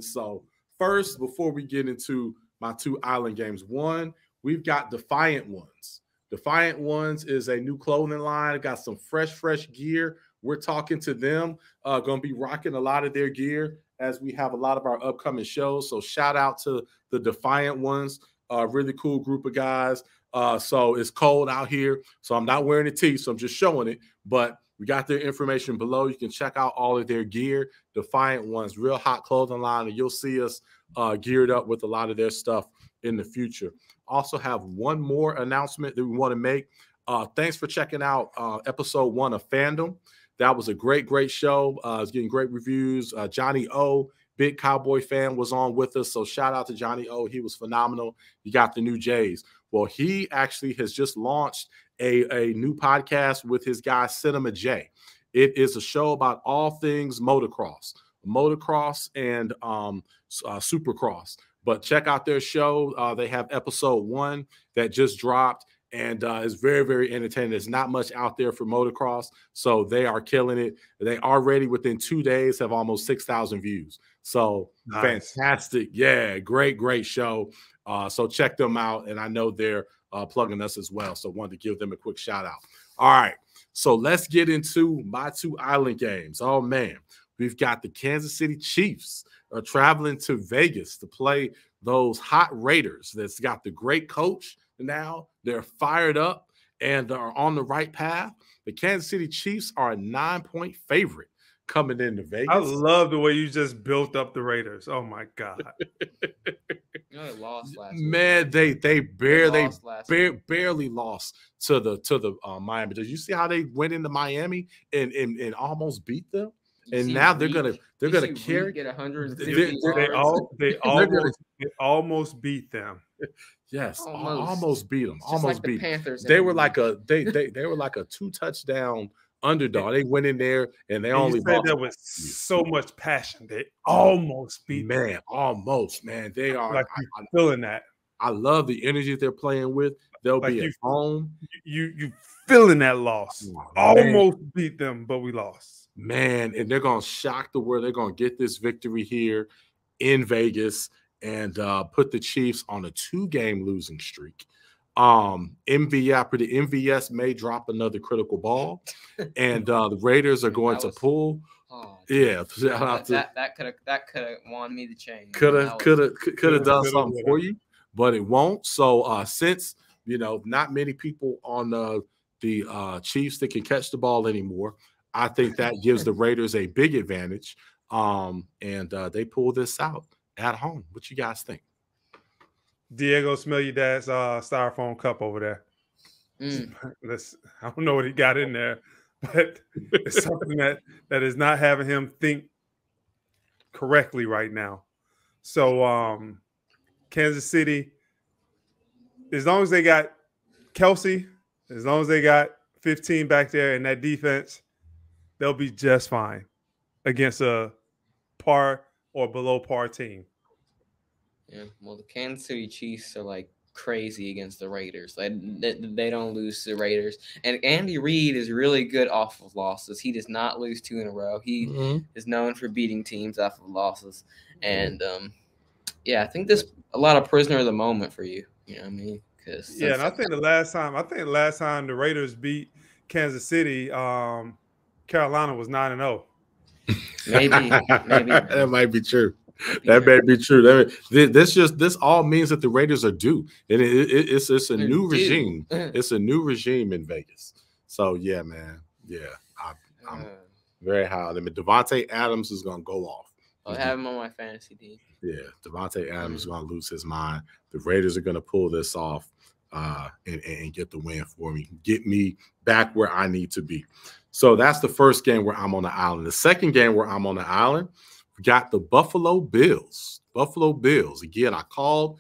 So first, before we get into my 2 island games, one, we've got Defyant Ones. Defyant Ones is a new clothing line. Got some fresh gear. We're talking to them. Going to be rocking a lot of their gear as we have a lot of our upcoming shows. So shout out to the Defyant Ones, really cool group of guys. So it's cold out here, so I'm not wearing a tee, so I'm just showing it. But we got their information below. You can check out all of their gear. Defyant Ones, real hot clothing line, and you'll see us geared up with a lot of their stuff in the future. Also have one more announcement that we want to make. Thanks for checking out episode 1 of Fandom. That was a great show. It's getting great reviews. Johnny O, big Cowboy fan, was on with us. So shout out to Johnny O. He was phenomenal. You got the new Jays. Well, he actually has just launched a new podcast with his guy, Cinema J. It is a show about all things motocross and supercross. But check out their show. They have episode 1 that just dropped. And it's very entertaining. There's not much out there for motocross, so they are killing it. They already within 2 days have almost 6,000 views. So nice. Fantastic. Yeah, great show. So check them out. And I know they're plugging us as well. So wanted to give them a quick shout out. All right. So let's get into my 2 island games. Oh, man. We've got the Kansas City Chiefs traveling to Vegas to play those hot Raiders that's got the great coach. Now they're fired up and are on the right path. The Kansas City Chiefs are a 9-point favorite coming into Vegas. I love the way you just built up the Raiders. Oh my God! They lost last week. Man, they barely lost to the Miami. Did you see how they went into Miami and almost beat them? And now they're gonna carry. Get 150. They almost beat them. Yes, almost beat them. Almost like beat the Panthers. They were like a 2-touchdown underdog. They went in there and they only said that with so much passion. They almost beat them. Almost, man. They are like feeling that. I love the energy they're playing with. They'll be at home. You feeling that loss. Almost beat them, but we lost. Man, and they're gonna shock the world. They're gonna get this victory here in Vegas. and put the Chiefs on a 2-game losing streak. The MVS may drop another critical ball, and the Raiders are going to pull. Oh, yeah, that could have won me the chain. Could have done something for you, but it won't. So since not many people on the Chiefs that can catch the ball anymore, I think that gives the Raiders a big advantage. And they pull this out at home. What you guys think? Diego, smell your dad's styrofoam cup over there. I don't know what he got in there, but it's something that is not having him think correctly right now. So Kansas City, as long as they got Kelsey, as long as they got 15 back there in that defense, they'll be just fine against a par or below par team. Yeah, well, the Kansas City Chiefs are like crazy against the Raiders. They don't lose to the Raiders. And Andy Reid is really good off of losses. He does not lose 2 in a row. He is known for beating teams off of losses. And I think there's a lot of prisoner of the moment for you. You know what I mean? And I think the last time the Raiders beat Kansas City, Carolina was 9-0. Maybe that might be true. That may be true. This all means that the Raiders are due, and it's a new regime. It's a new regime in Vegas. So yeah, man. Yeah, I'm very high on him. Devontae Adams is gonna go off. I have him on my fantasy team. Yeah, Devontae Adams is gonna lose his mind. The Raiders are gonna pull this off and get the win for me. Get me back where I need to be. So that's the first game where I'm on the island. The second game where I'm on the island, we got the Buffalo Bills. Buffalo Bills. Again, I called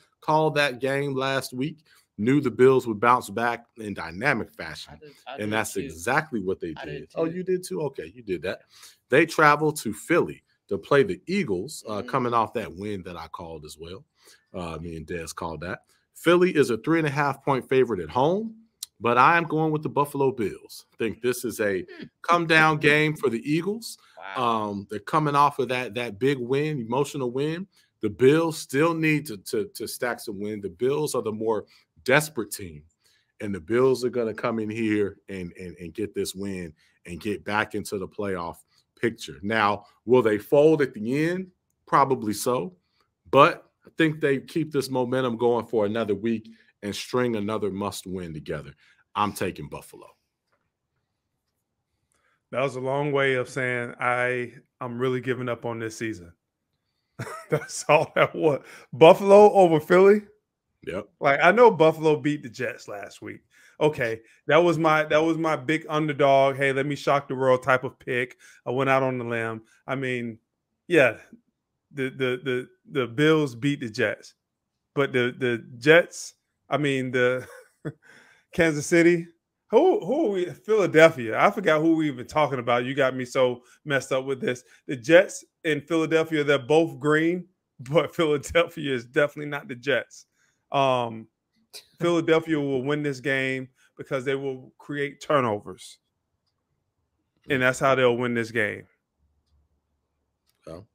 that game last week. Knew the Bills would bounce back in dynamic fashion. And that's exactly what they did. Oh, you did too? Okay, you did that. They traveled to Philly to play the Eagles, coming off that win that I called as well. Me and Des called that. Philly is a 3.5-point favorite at home, but I am going with the Buffalo Bills. I think this is a come-down game for the Eagles. Wow. They're coming off of that big win, emotional win. The Bills still need to stack some win. The Bills are the more desperate team, and the Bills are going to come in here and get this win and get back into the playoff picture. Now, will they fold at the end? Probably so, but I think they keep this momentum going for another week and string another must-win together. I'm taking Buffalo. That was a long way of saying I'm really giving up on this season. That's all that was. Buffalo over Philly? Yep. Like, I know Buffalo beat the Jets last week. Okay, that was my big underdog. Hey, let me shock the world type of pick. I went out on the limb. I mean, yeah, the Bills beat the Jets, but the Jets. I mean, the Kansas City. Who are we? Philadelphia. I forgot who we even talking about. You got me so messed up with this. The Jets in Philadelphia, they're both green, but Philadelphia is definitely not the Jets. Philadelphia will win this game because they will create turnovers. And that's how they'll win this game. Oh.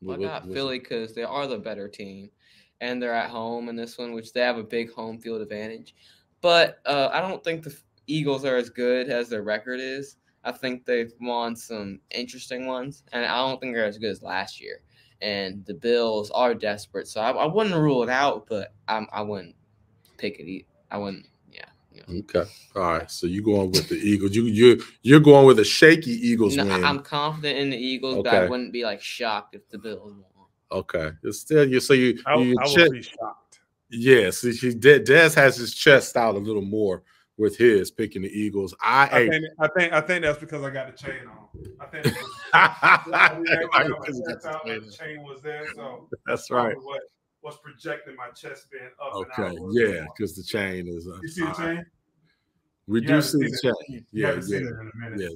I got Philly because they are the better team. And they're at home in this one, which they have a big home field advantage. But I don't think the Eagles are as good as their record is. I think they've won some interesting ones, and I don't think they're as good as last year. And the Bills are desperate, so I wouldn't rule it out, but I wouldn't pick it. I wouldn't. Yeah. Okay. All right. So you're going with the Eagles. You're going with a shaky Eagles win. I'm confident in the Eagles, but I wouldn't be like shocked if the Bills won. Okay. It's still I would be shocked. Yes. Des has his chest out a little more with his picking the Eagles. I think that's because I got the chain on. I think the chain was there, so that's right. What's projecting my chest being up? Okay, yeah, because the chain is. You see the chain? We do see the chain. Yeah.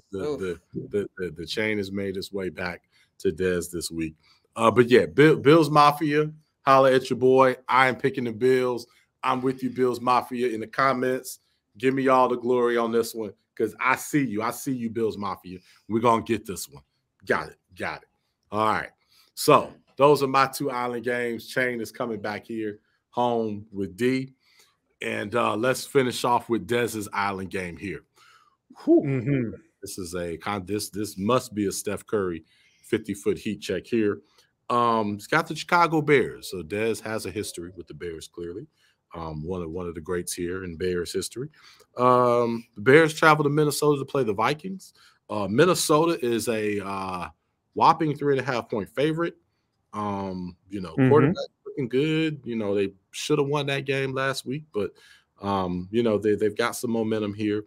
The chain has made its way back to Des this week. But yeah, Bills Mafia, holla at your boy. I am picking the Bills. I'm with you, Bills Mafia. In the comments, give me all the glory on this one because I see you. I see you, Bills Mafia. We're gonna get this one. Got it. All right. So those are my two island games. Chain is coming back here home with D. And let's finish off with Dez's island game here. This is this must be a Steph Curry 50-foot heat check here. It's got the Chicago Bears. So Dez has a history with the Bears, clearly. One of the greats here in Bears history. The Bears travel to Minnesota to play the Vikings. Minnesota is a whopping 3.5-point favorite. Quarterback looking good. They should have won that game last week, but they've got some momentum here.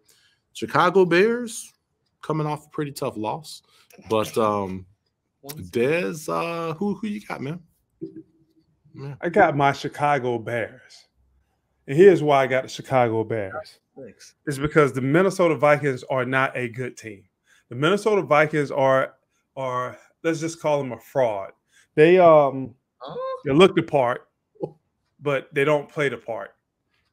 Chicago Bears coming off a pretty tough loss, but Dez, who you got, man? I got my Chicago Bears, and here's why I got the Chicago Bears. Thanks. It's because the Minnesota Vikings are not a good team. The Minnesota Vikings are let's just call them a fraud. They look the part, but they don't play the part.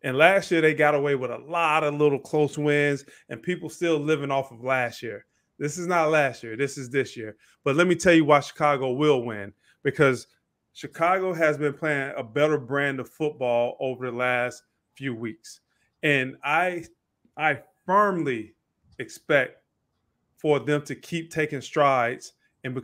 And last year they got away with a lot of little close wins, and people still living off of last year. This is not last year. This is this year. But let me tell you why Chicago will win, because Chicago has been playing a better brand of football over the last few weeks. And I firmly expect for them to keep taking strides and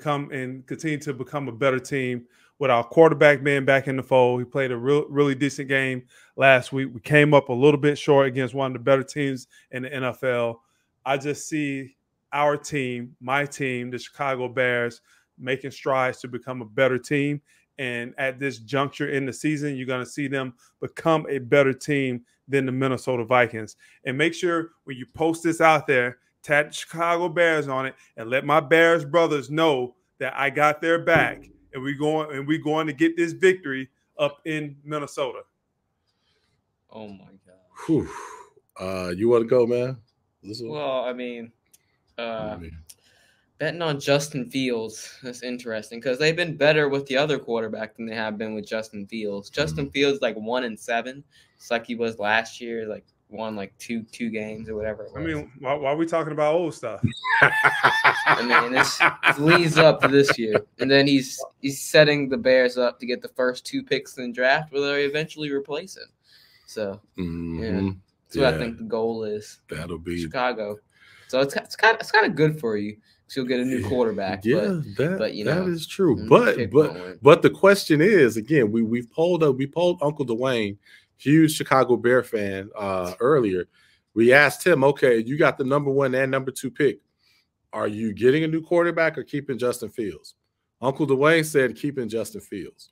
continue to become a better team with our quarterback being back in the fold. He played a really decent game last week. We came up a little bit short against one of the better teams in the NFL. I just see our team, my team, the Chicago Bears, making strides to become a better team. And at this juncture in the season, you're going to see them become a better team than the Minnesota Vikings. And make sure when you post this out there, tag the Chicago Bears on it and let my Bears brothers know that I got their back. And we're going to get this victory up in Minnesota. Oh my God. Whew. You want to go, man? Well, I mean, betting on Justin Fields, that's interesting because they've been better with the other quarterback than they have been with Justin Fields. Justin Fields 1-7. It's like he was last year, won two games or whatever it was. I mean, why are we talking about old stuff? I mean, it leads up to this year, and then he's setting the Bears up to get the first 2 picks in the draft, where they eventually replace him. So that's what I think the goal is. That'll be Chicago. So it's kind of good for you. You'll get a new quarterback. Yeah, but that is true. But the question is, again, we polled Uncle Dwayne, huge Chicago Bear fan, earlier. We asked him, okay, you got the number 1 and number 2 pick. Are you getting a new quarterback or keeping Justin Fields? Uncle Dwayne said keeping Justin Fields.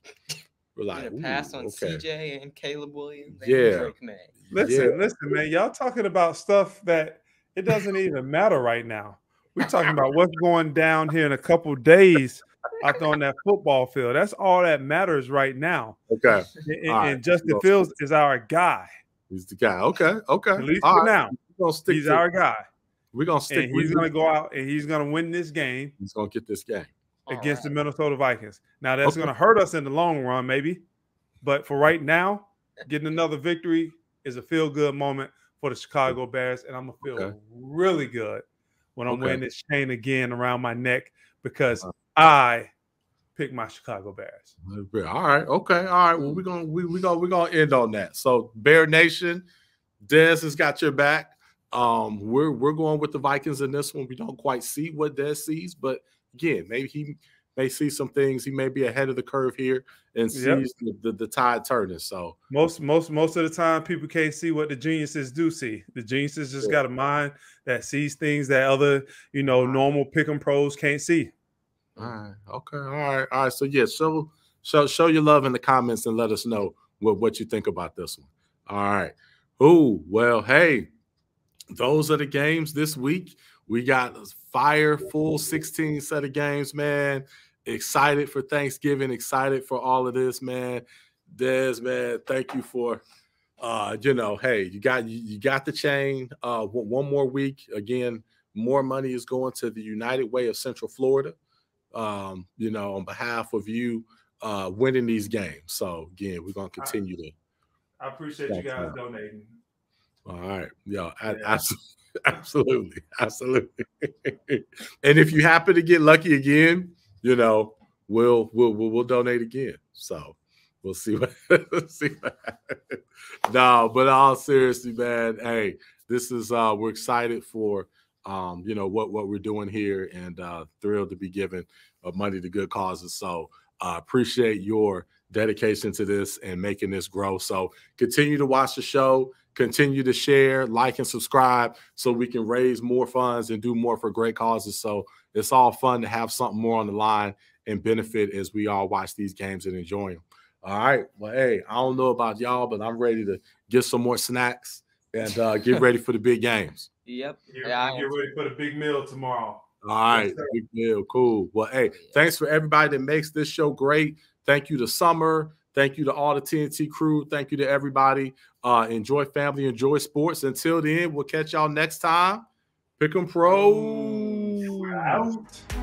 We're like, pass on CJ and Caleb Williams. And Drake May. Listen, man, y'all talking about stuff that it doesn't even matter right now. We're talking about what's going down here in a couple days out on that football field. That's all that matters right now. Okay. And Justin Fields is our guy. He's the guy. Okay. At least for now. He's our guy. We're going to stick with him. He's going to go out and he's going to win this game. He's going to get this game against the Minnesota Vikings. Now, that's going to hurt us in the long run, maybe. But for right now, getting another victory is a feel-good moment for the Chicago Bears. And I'm going to feel really good when I'm wearing this chain again around my neck because I picked my Chicago Bears. All right. Okay. All right. Well, we're gonna end on that. So, Bear Nation, Dez has got your back. We're going with the Vikings in this one. We don't quite see what Dez sees, but again, maybe he may see some things. He may be ahead of the curve here and sees the tide turning. So most of the time, people can't see what the geniuses do see. The geniuses just got a mind that sees things that other, normal pick'em pros can't see. All right. Okay. All right. So show your love in the comments and let us know what you think about this one. All right. Well, hey, those are the games this week. We got fire full 16 set of games, man. Excited for Thanksgiving. Excited for all of this, man. Dez, man, thank you for, hey, you got the chain. One more week. Again, more money is going to the United Way of Central Florida. On behalf of you winning these games. So again, we're gonna continue to. I appreciate you guys donating. All right, absolutely. And if you happen to get lucky again, we'll donate again. So we'll see what happens. No, but all seriously, man, hey, this is we're excited for what we're doing here, and thrilled to be giving money to good causes. So appreciate your dedication to this and making this grow. So continue to watch the show, continue to share, like, and subscribe so we can raise more funds and do more for great causes. So it's all fun to have something more on the line and benefit as we all watch these games and enjoy them. All right. Well, hey, I don't know about y'all, but I'm ready to get some more snacks and get ready for the big games. Yep. Get ready for the big meal tomorrow. All right. Big meal. Cool. Well, hey, thanks for everybody that makes this show great. Thank you to Summer. Thank you to all the TNT crew. Thank you to everybody. Enjoy family, enjoy sports. Until then, we'll catch y'all next time. Pick 'em Pros. Out.